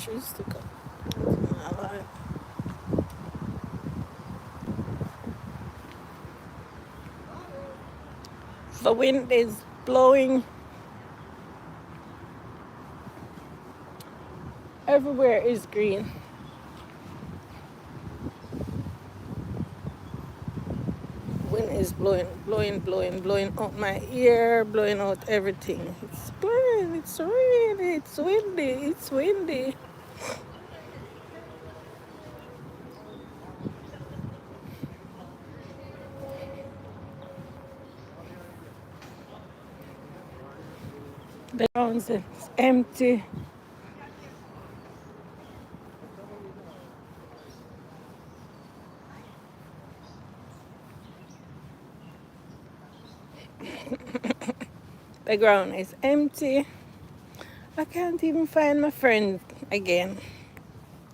trees to cut. The wind is blowing everywhere is green. Wind is blowing out my ear, blowing out everything. It's blowing, it's raining, it's windy, it's windy. The ground is empty. The ground is empty. I can't even find my friend again.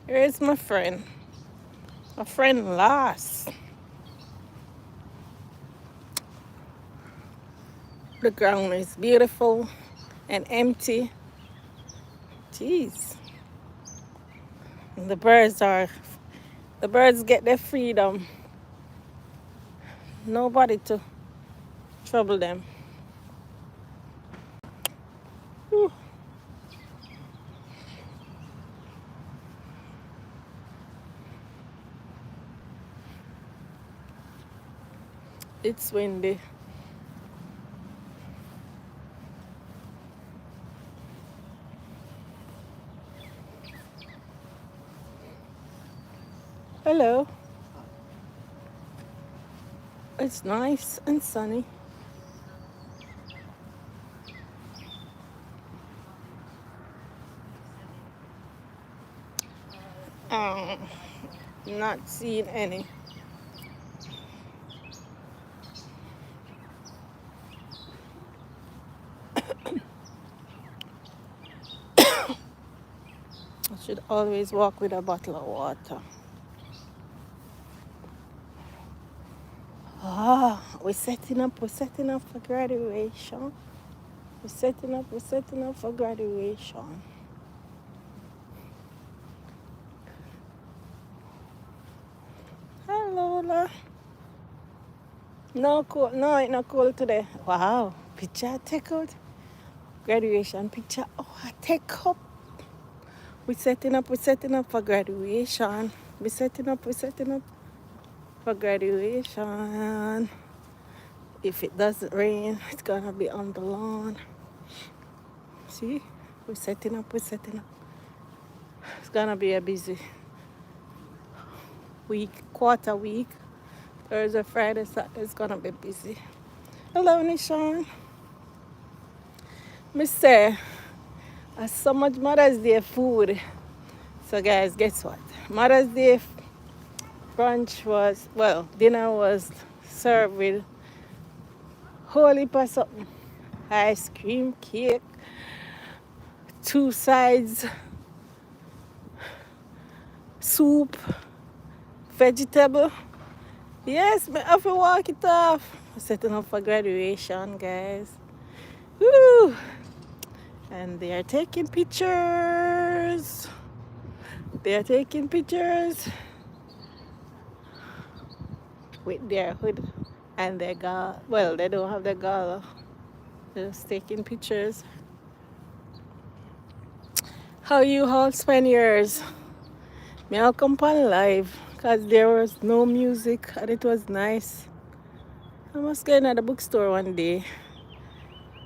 Where is my friend? My friend lost. The ground is beautiful and empty. Jeez. And the birds get their freedom. Nobody to trouble them. Whew. It's windy. Hello. It's nice and sunny. Not seeing any. I should always walk with a bottle of water. We're setting up for graduation. We're setting up for graduation. Hi Lola. No cool, no, it's not cool today. Wow, picture I take out. Graduation picture. Oh, I take up. We're setting up for graduation. We're setting up for graduation. If it doesn't rain, it's gonna be on the lawn. See, we're setting up. It's gonna be a busy week, quarter week. Thursday, Friday, Saturday, it's gonna be busy. Hello, Nishan. Me say, so much Mother's Day food. So guys, guess what? Mother's Day brunch was, well, dinner was served with whole heap of something. Ice cream, cake, 2 sides, soup, vegetable. Yes, I have to walk it off. I'm setting up for graduation, guys. Woo! And they are taking pictures. With their hood and their gala. Well, they don't have their gala. They're just taking pictures. How you all spend yours? Me I'll come on live because there was no music and it was nice. I must go in at the bookstore one day.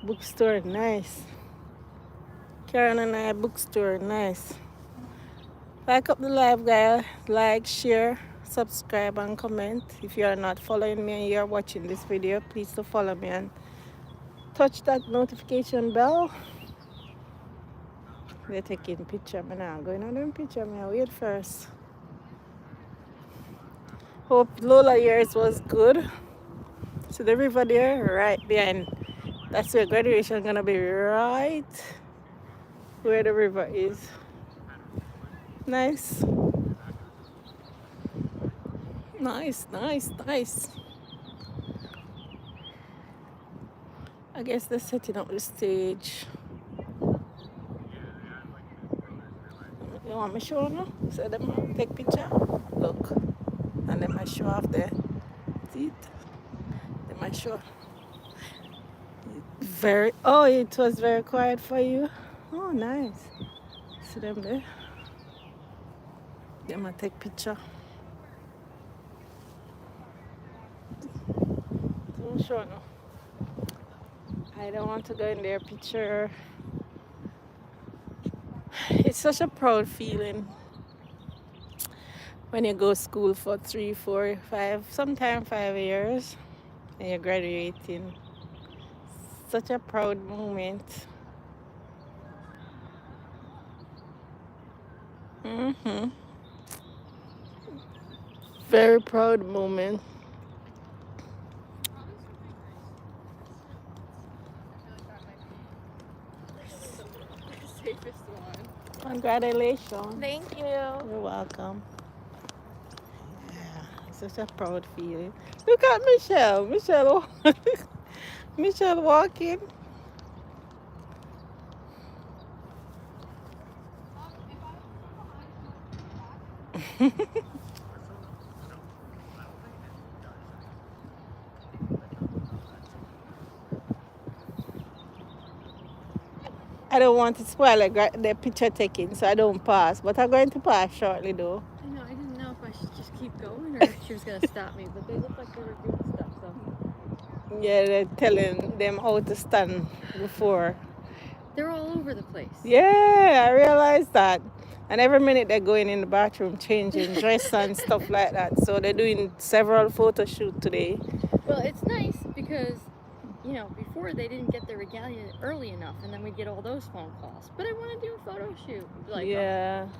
Bookstore nice. Karen and I bookstore nice. Like up the live, guys. Like, share, subscribe, and comment. If you are not following me and you are watching this video, please to follow me and touch that notification bell. They're taking picture. I'm not going on them picture. I'll wait first. Hope Lola yours was good. So the river there, right behind. That's where graduation is gonna be, right where the river is. Nice. I guess they're setting up the stage. You want me show you? So them take picture. Look. And then I show off the teeth. Then I show. Very. Oh, it was very quiet for you. Oh, nice. See them there. Then I take picture. Don't show no. I don't want to go in their picture. It's such a proud feeling when you go to school for 3, 4, 5, sometimes 5 years, and you're graduating. Such a proud moment. Very proud moment. Safest one. Congratulations. Thank you. You're welcome. Yeah, it's such a proud feeling. Look at Michelle. Michelle walking. I don't want to spoil the picture taking, so I don't pass. But I'm going to pass shortly, though. I know, I didn't know if I should just keep going or if she was going to stop me, but they looked like they were doing stuff, so. Yeah, they're telling them how to stand before. They're all over the place. Yeah, I realized that. And every minute they're going in the bathroom, changing dress and stuff like that. So they're doing several photo shoots today. Well, it's nice because, you know, before they didn't get their regalia early enough, and then we'd get all those phone calls. But I want to do a photo shoot. Like, Yeah. so.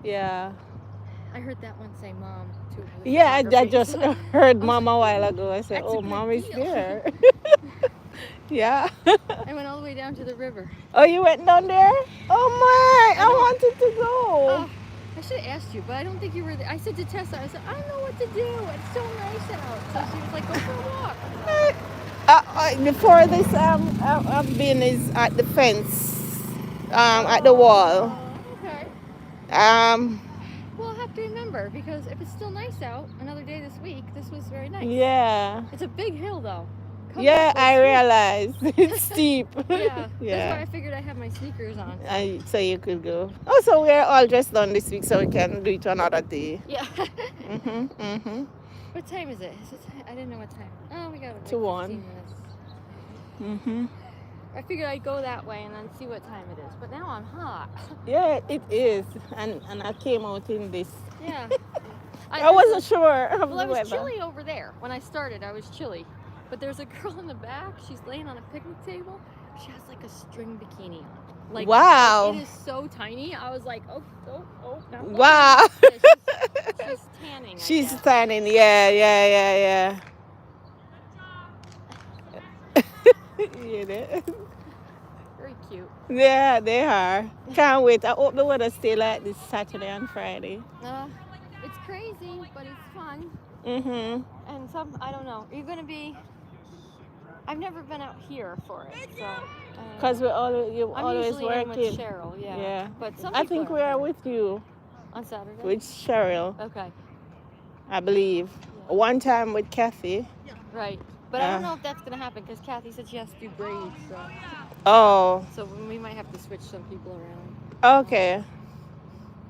Yeah. I heard that one say mom too. Yeah, I just heard mom a while ago. I said, That's a oh, big mom is deal. there. Yeah. I went all the way down to the river. Oh, you went down there? Oh my, I wanted to go. Oh, I should have asked you, but I don't think you were there. I said to Tessa, I said, I don't know what to do. It's so nice out. So she was like, go for a walk. Before this, I've been is at the fence, at the wall. Okay. Well, I'll have to remember because if it's still nice out, another day this week, this was very nice. Yeah. It's a big hill though. Yeah, I realized. It's steep. Yeah. Yeah. That's why I figured I have my sneakers on. So you could go. Oh, so we're all dressed on this week so we can do it another day. Yeah. What time is it? I didn't know what time. Oh, we got like 2:01. 15 minutes. I figured I'd go that way and then see what time it is. But now I'm hot. Yeah, it is. And I came out in this. Yeah. I wasn't sure of Well, the I was weather. chilly over there. When I started, I was chilly. But there's a girl in the back. She's laying on a picnic table. She has like a string bikini on. Like, wow. It is so tiny. I was like, oh. Wow. Yeah, she's tanning. She's tanning. Yeah. Yeah. Very cute. Yeah, they are. Can't wait. I hope the weather stay like this Saturday and Friday. It's crazy, but it's fun. And I don't know. Are you gonna be? I've never been out here for it, so. Because you're always usually working. in with Cheryl, yeah. But I think we are with you. On Saturday. With Cheryl. Okay. I believe. Yeah. One time with Kathy. Right. But I don't know if that's gonna happen because Kathy said she has to do braids. So. Oh. So we might have to switch some people around. Okay.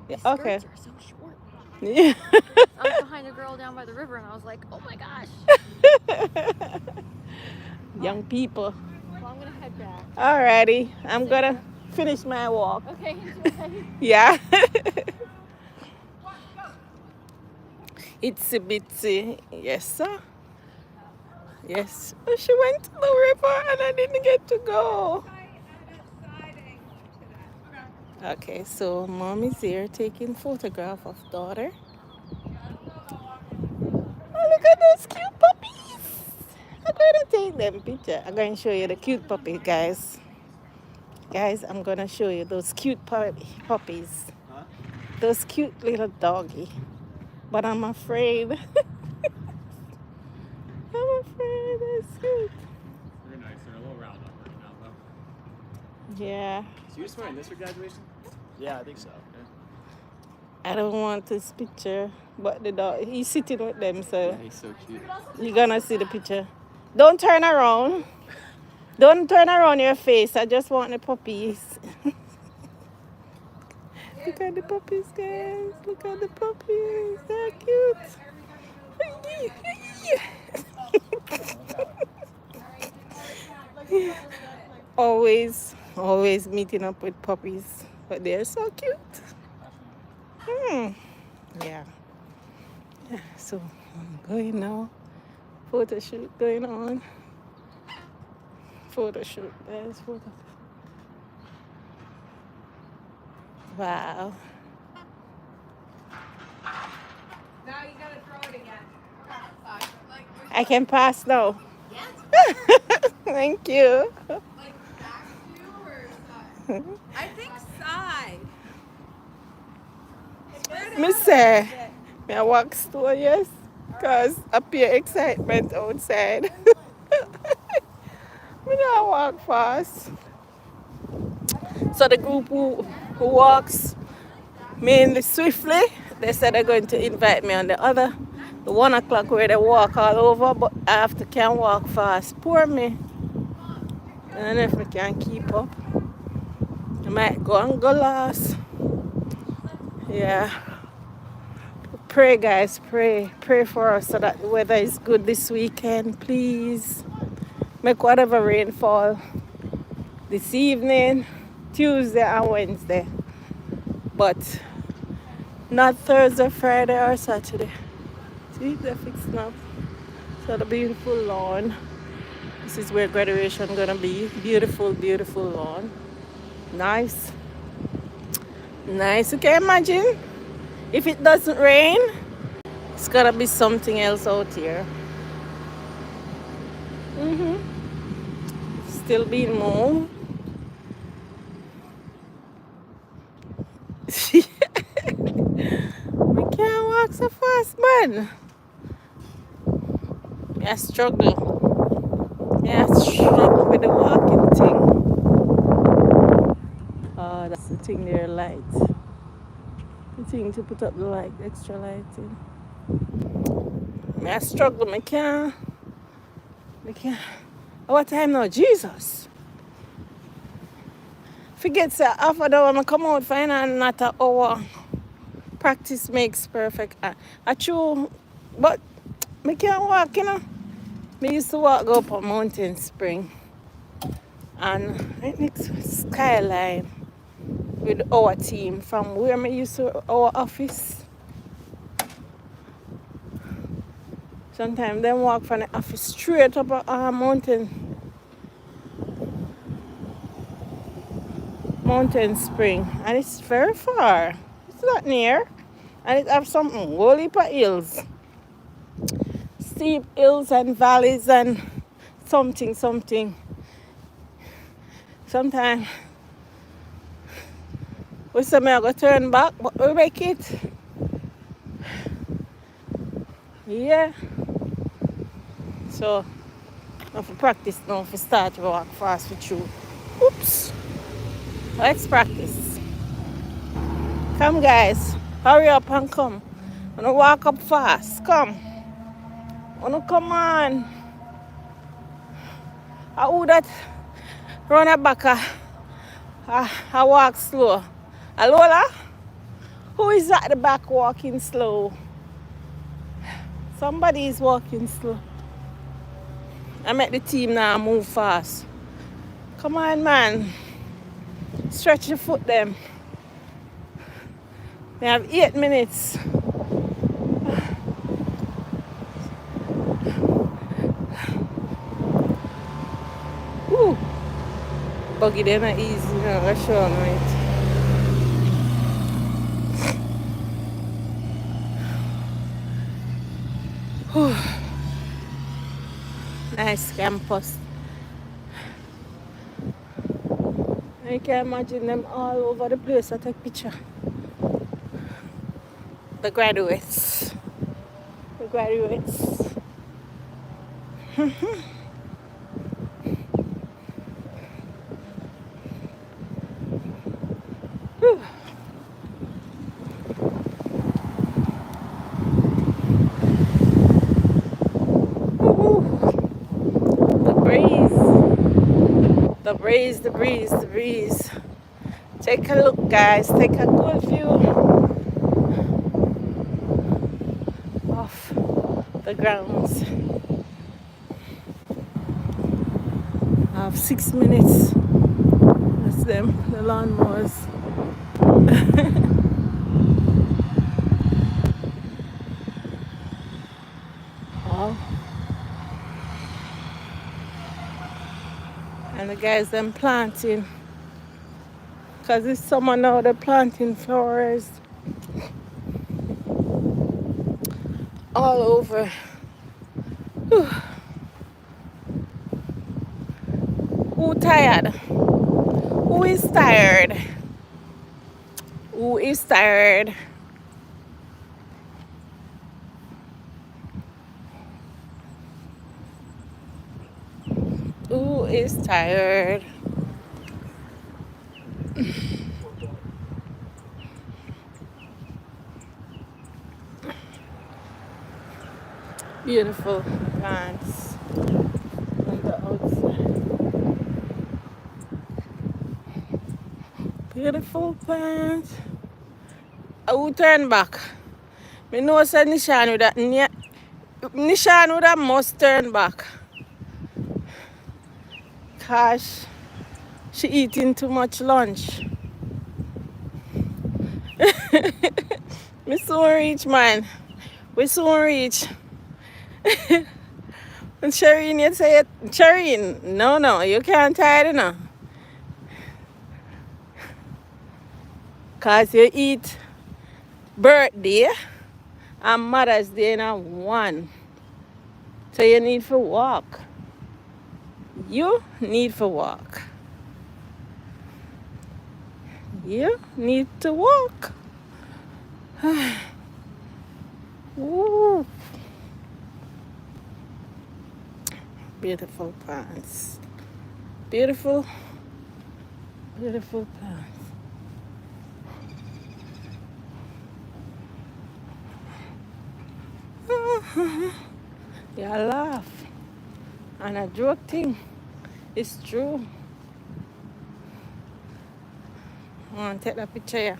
These okay. skirts are so short. Yeah. I was behind a girl down by the river and I was like, oh my gosh. Young people. Well, I'm gonna head back. Alrighty. I'm gonna finish my walk. Okay, enjoy. Yeah. Itsy bitsy. Yes, sir. Yes. She went to the river and I didn't get to go. Okay, so mom is here taking photograph of daughter. Oh, look at those cute puppies. I'm going to take them picture. I'm going to show you the cute puppies, guys. Guys, I'm going to show you those cute puppies. Huh? Those cute little doggy. But I'm afraid. I'm afraid it's cute. They're nice. They're a little riled up right now, though. Yeah. So you're just wearing this for graduation? Yeah, I think so. Okay. I don't want this picture, but the dog, he's sitting with them, so Yeah, he's so cute. you're gonna see the picture. Don't turn around. Don't turn around your face. I just want the puppies. Look at the puppies, guys. Look at the puppies. They're cute. Always meeting up with puppies, but they're so cute. Yeah. So I'm going now. Photo shoot going on. Photo shoot. There's photo. Wow. Now you gotta throw it again. I can pass now. Thank you. Like back to or side? I think side. Me say, me I walk slow, yes, because appear excitement outside. Me not walk fast. So the group who walks mainly swiftly, they said they're going to invite me on the 1 o'clock where they walk all over, but I have to can walk fast. Poor me. I don't know if I can keep up. I might go and go last. Yeah. Pray, guys, pray. Pray for us so that the weather is good this weekend, please. Make whatever rain fall this evening, Tuesday and Wednesday. But not Thursday, Friday, or Saturday. See, they're fixing up. So the beautiful lawn. This is where graduation gonna be. Beautiful, beautiful lawn. Nice. Nice. You can imagine if it doesn't rain, it's gonna be something else out here. Still being moved. We can't walk so fast, man. I struggle. Yeah, I struggle with the walking thing. Oh, that's the thing there, light. The thing to put up the light, extra lighting. I struggle, I can't. What time now? Jesus. Forget say half an hour I come out fine and not an hour. Practice makes perfect. I true, but I can't walk, you know. I used to walk up a mountain spring and right next to Skyline with our team from where I used to our office. Sometimes they walk from the office straight up a mountain spring, and it's very far. It's not near, and it have some whole heap of hills, steep hills and valleys and something. Sometimes we say I go turn back, but we make it. Yeah. So now for practice now for start to walk fast with you. Oops. Let's practice. Come guys. Hurry up and come. Wanna walk up fast. Come. Wanna come on. I would that run a back. I walk slow. Alola? Who is at the back walking slow? Somebody is walking slow. I make the team now move fast. Come on, man. Stretch your foot them. We have 8 minutes. Woo. Buggy they're not easy, you know, that's sure, right? Nice campus. I can imagine them all over the place. I take picture. The graduates. The breeze. The breeze, the breeze, the breeze. Take a look, guys. Take a good view of the grounds. I have 6 minutes. That's them, the lawnmowers. Oh. And the guys them planting. Because it's summer now, they're planting flowers all over. Whew. Who tired? Who is tired? Who is tired? Who is tired? Beautiful plants on the outside. Beautiful plants. Who turn back? Me know say Nishan would have must turn back. Cause she eating too much lunch. Me soon reach, man. We soon reach. And Shireen, you say it. Shireen, no, you can't tire now. Cause you eat birthday and Mother's Day in one. So you need to walk. You need to walk. You need to walk. Ooh. Beautiful plants. Beautiful, beautiful plants. Yeah, I laugh. And a joke thing. It's true. I want to take that picture here.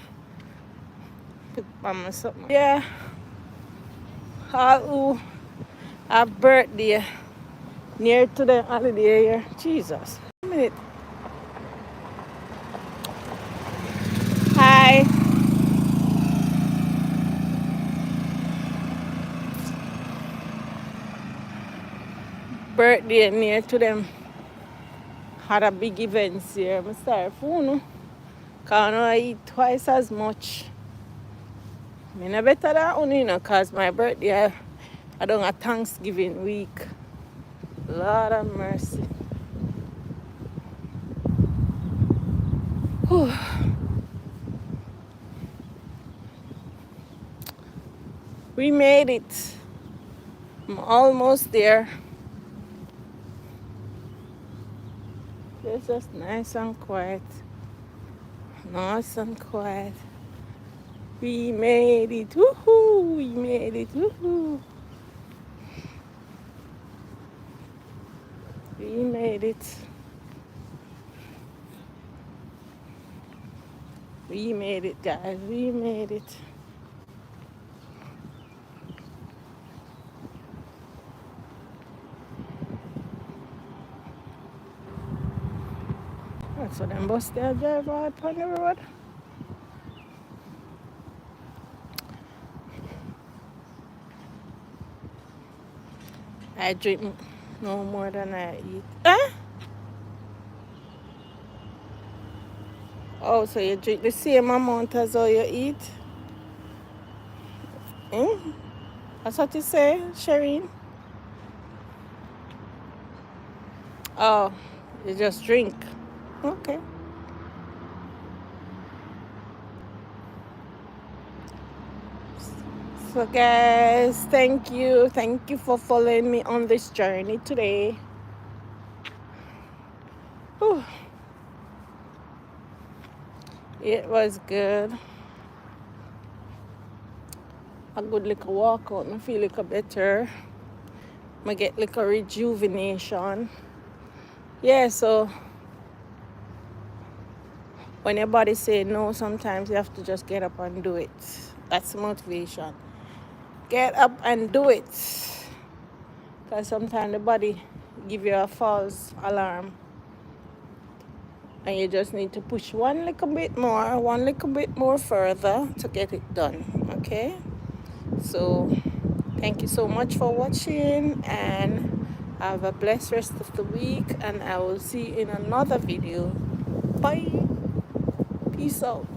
Put on my something. Yeah. All who have birthday near to the holiday here. Jesus. A minute. Hi. Birthday near to them. Had a big events here. I'm sorry for you. Because I eat twice as much. I'm not better than you, because my birthday, I don't have Thanksgiving week. Lord of mercy. Whew. We made it. I'm almost there. It's just nice and quiet. Nice and quiet. We made it. Woohoo! We made it. Woohoo! We made it. We made it, guys. We made it. So them bus there drive out on the road. I drink no more than I eat. Eh? Oh, so you drink the same amount as all you eat? Hmm? That's what you say, Shireen? Oh, you just drink. Okay. So guys, thank you. Thank you for following me on this journey today. Whew. It was good. A good little walkout. I feel like a better. I get like a rejuvenation. Yeah, so when your body say no, sometimes you have to just get up and do it. That's motivation. Get up and do it. Because sometimes the body give you a false alarm. And you just need to push one little bit more further to get it done. Okay? So thank you so much for watching, and have a blessed rest of the week, and I will see you in another video. Bye. Peace out.